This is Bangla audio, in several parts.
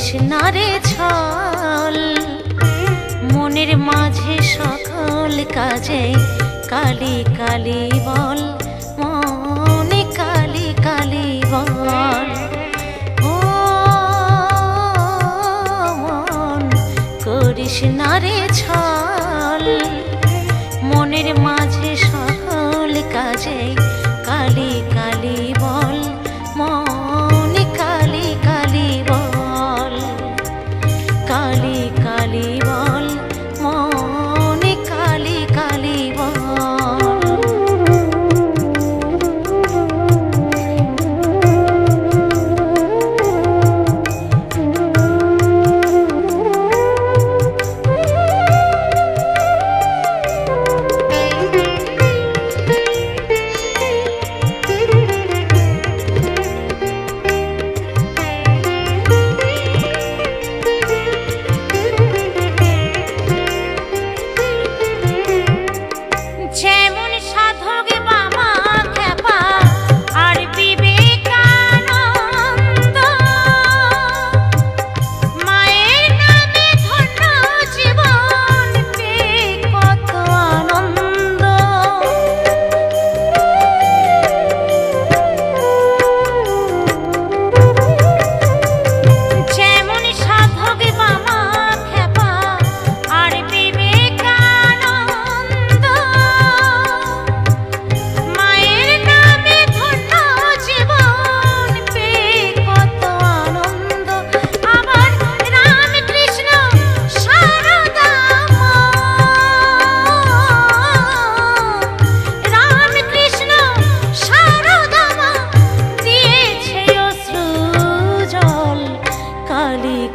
করিস না রে ছল মনের মাঝে সকল কাজে কালি কালি বল মনে কালি কালি বল ও মন করিস না রে ছল মনের মাঝে সকল কাজে কালি কালি বল মনে কালি কালি বল কালি কালি বল মনে কালি কালি বল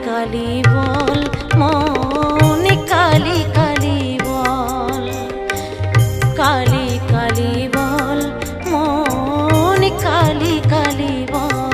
কালি বল মনে কালি কালি বল কালি কালি বল মনে কালি কালি বল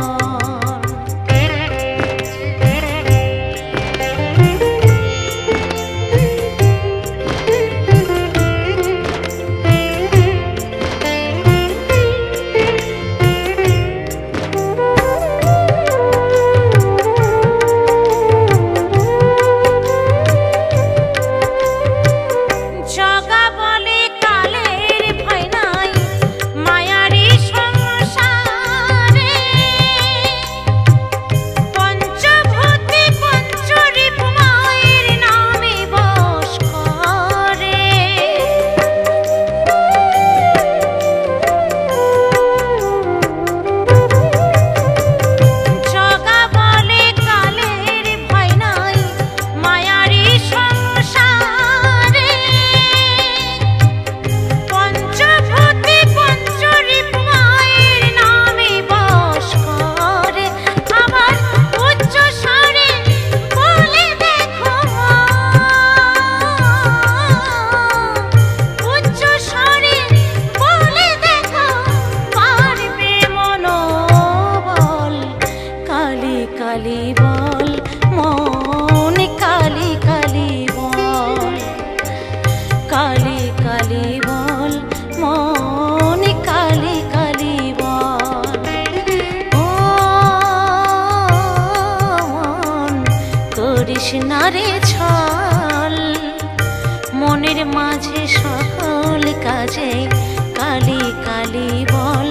কালি বল মনে কালি কালি বল কালি কালি বল মনে কালি কালি বল ও মন করিস না রে ছল মনের মাঝে সকল কাজে কালি কালি বল